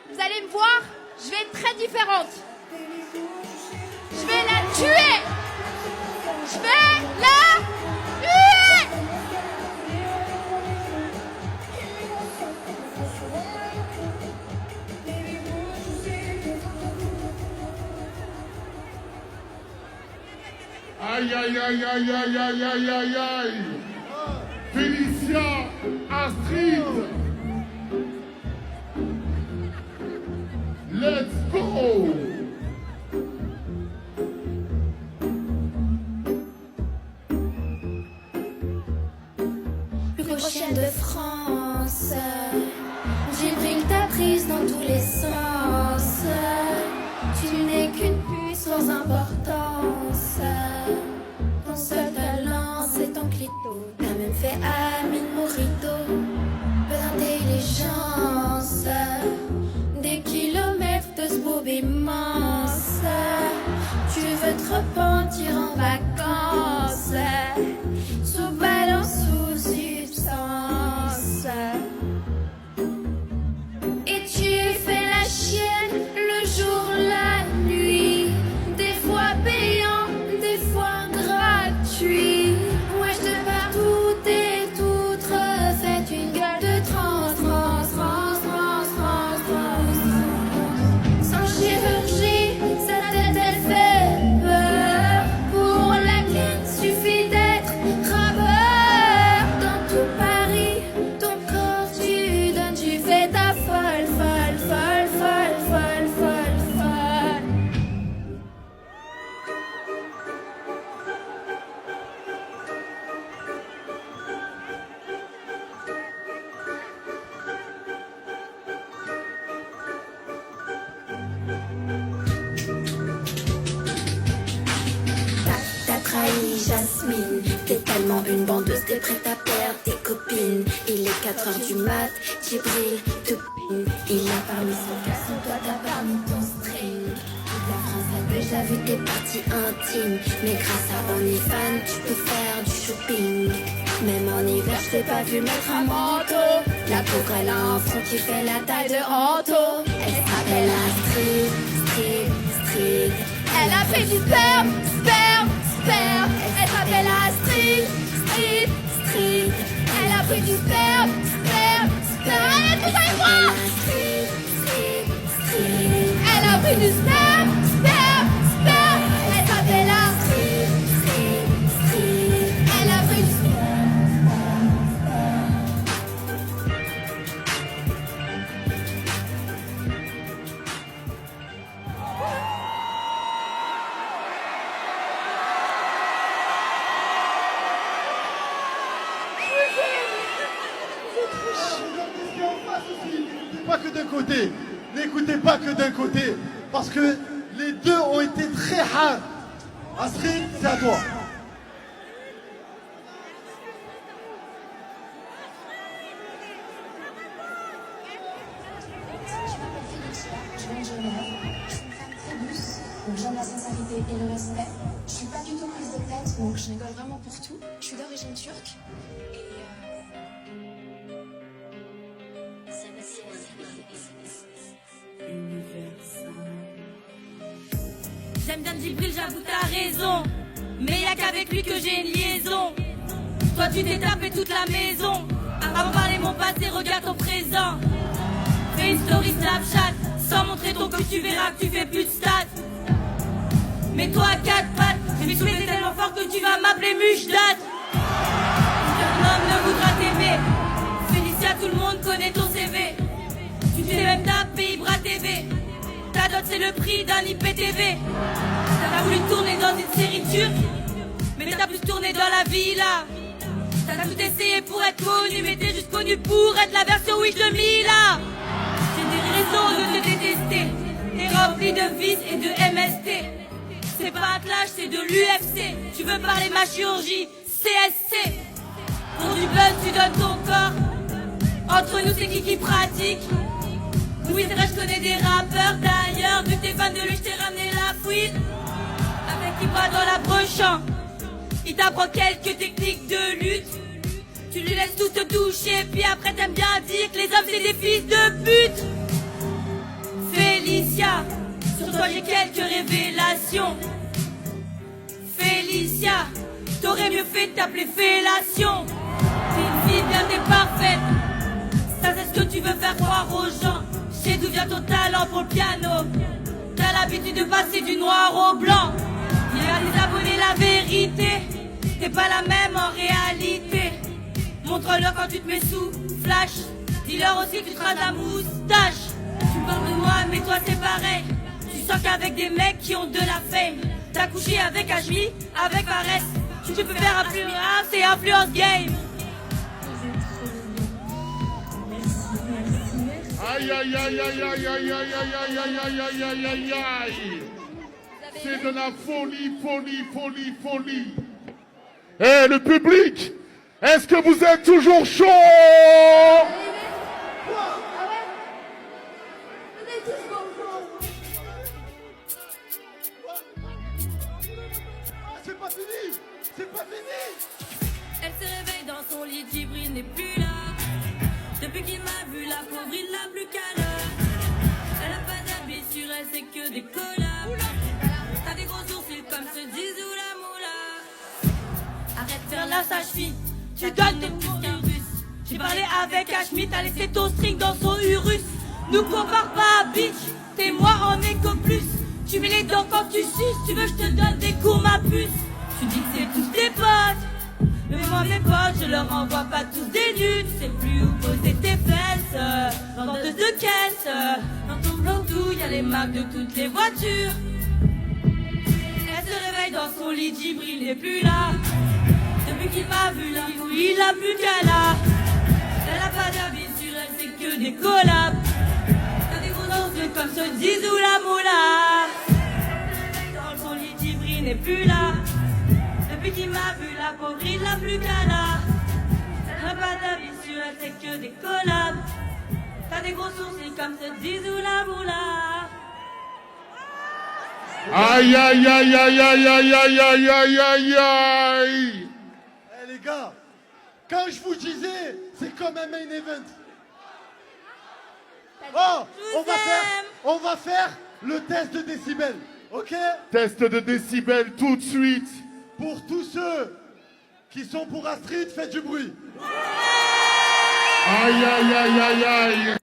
vous allez me voir, je vais être très différente. Je vais la tuer. Je vais la tuer. Aïe, aïe, aïe, aïe, aïe, aïe, aïe, aïe, aïe. Félicia, Astrid. Let's go. Plus grosse chaîne de France, Djibril t'a prise dans tous les sens. Tu n'es qu'une puce sans importance. Ton seul talent c'est ton clito. T'as même fait Amine Morito. Peu d'intelligence, des kilomètres de ce bourbe immense. Tu veux te repentir en vacances, sous balance, sous substance. Et tu fais la chienne le jour, la nuit. Des fois payant, des fois gratuit. Moi je te pars tout et toute refaite. Une gueule de trans, trans, trans, trans, trans, trans. Sans chirurgie, sa tête elle fait peur. Pour la clé, suffit d'être rappeur. Dans tout Paris, ton corps tu donnes. Tu fais ta folle, folle, folle, folle, folle, folle, folle. T'as trahi Jasmine, t'es tellement une bandeuse, t'es prête à perdre tes copines. Il est 4h du mat, Djibril te ping. Il a pas mis son caleçon, toi t'as pas mis ton string. Toute la France a déjà vu tes parties intimes, mais grâce à OnlyFans tu peux faire du shopping. Même en hiver je t'ai pas vu mettre un manteau. La pauvre elle a un front qui fait la taille de Anto. Elle s'appelle Astrid, Astrid, Astrid. Elle a fait du sperme, sperme, sperme. Elle s'appelle Astrid, Astrid, Astrid. Elle a pris du sperme, sperme, sperme. Allez, tout avec moi. Astrid, Astrid, Astrid. Elle a pris du sperme, sperme, sperme. Elle s'appelle Astrid, Astrid, Astrid. Elle a pris du sperme. Pas que d'un côté, n'écoutez pas que d'un côté, parce que les deux ont été très hard. Astrid, c'est à toi. Je viens de Genève, je suis une femme très douce, donc j'aime la sincérité et le respect. Je suis pas du tout prise de tête, donc je rigole vraiment pour tout. Je suis d'origine turque et J'aime bien Djibril, j'avoue t'as raison, mais y'a qu'avec lui que j'ai une liaison. Toi tu t'es tapé toute la maison. Avant de parler mon passé, regarde ton présent. Fais une story Snapchat, sans montrer ton cul, tu verras que tu fais plus de stats. Mets-toi à quatre pattes, je vais soulever tellement fort que tu vas m'appeler Mushdat. Aucun homme ne voudra t'aimer. Félicia, tout le monde connaît ton CV. Tu t'es même tapé Ibra TV. Ta dot c'est le prix d'un IPTV. T'as voulu tourner dans une série turque, mais t'as plus tourné dans la villa. T'as tout essayé pour être connu, mais t'es juste connu pour être la version Wish de Mila. J'ai des raisons de te détester. T'es rempli de vices et de MST. C'est pas un clash, c'est de l'UFC. Tu veux parler ma chirurgie, CSC. Pour du buzz, tu donnes ton corps. Entre nous, c'est qui pratique. Oui, c'est vrai, je connais des rappeurs d'ailleurs. Vu que t'es fan de lui, je t'ai ramené la fouine. Avec Ibra dans la brochant. Il t'apprend quelques techniques de lutte. Tu lui laisses tout te toucher, puis après t'aimes bien dire que les hommes c'est des fils de pute. T'aurais mieux fait de t'appeler fellation. T'es une fille bien, t'es parfaite. Ça c'est ce que tu veux faire croire aux gens. Je sais d'où vient ton talent pour le piano. T'as l'habitude de passer du noir au blanc. Dis à tes abonnés la vérité. T'es pas la même en réalité. Montre-leur quand tu te mets sous flash. Dis-leur aussi que tu traces ta moustache. Tu parles de moi mais toi c'est pareil. Tu sens qu'avec des mecs qui ont de la fame. T'as couché avec Ashmi, avec Fares. Tu peux faire influence et influence game. Aïe, aïe, aïe, aïe, aïe, aïe, aïe, aïe, aïe, aïe, aïe, aïe, aïe, aïe, aïe. C'est de la folie, folie, folie, folie. Eh, le public, est-ce que vous êtes toujours chaud? C'est pas fini. C'est pas fini. Elle se réveille dans son lit, Djibril n'est plus là. Depuis qu'il m'a vu, la pauvre, il l'a plus qu'à l'heure. Elle a pas d'habits sur elle, c'est que des collabs. T'as des gros sourcils comme se disent ou la moula. Arrête de faire la sage-fille, tu donnes des petits virus. J'ai parlé avec Ashmi, t'as laissé ton string dans son Urus. Nous compare pas, bitch, t'es moi en éco plus. Tu mets les dents quand tu suces, tu veux que je te donne des coups ma puce. Tu dis que c'est tous tes potes. Mais moi mes potes, je leur envoie pas tous des nus. Tu sais plus où poser tes fesses. Vendeuse de caisse. Dans ton bloc d'où y a les marques de toutes les voitures. Elle se réveille dans son lit, Djibril n'est plus là. Depuis qu'il m'a vu là, il a plus qu'à là. Elle a pas d'avis sur elle, c'est que des collabs. T'as des gros yeux comme se disent ou la moula. Dans son lit, Djibril n'est plus là. Depuis qu'il m'a vu, la pauvre, il l'a plus qu'à là. Elle n'a pas d'avis sur elle, c'est que des collabs. T'as des gros sourcils comme se disent ou la moula. Aïe, aïe, aïe, aïe, aïe, aïe, aïe, aïe, aïe, aïe, aïe. Eh les gars, quand je vous disais, c'est comme un main event. Oh, on va faire le test de décibels, ok? Test de décibels tout de suite. Pour tous ceux qui sont pour Astrid, faites du bruit. Aïe, aïe, aïe, aïe, aïe.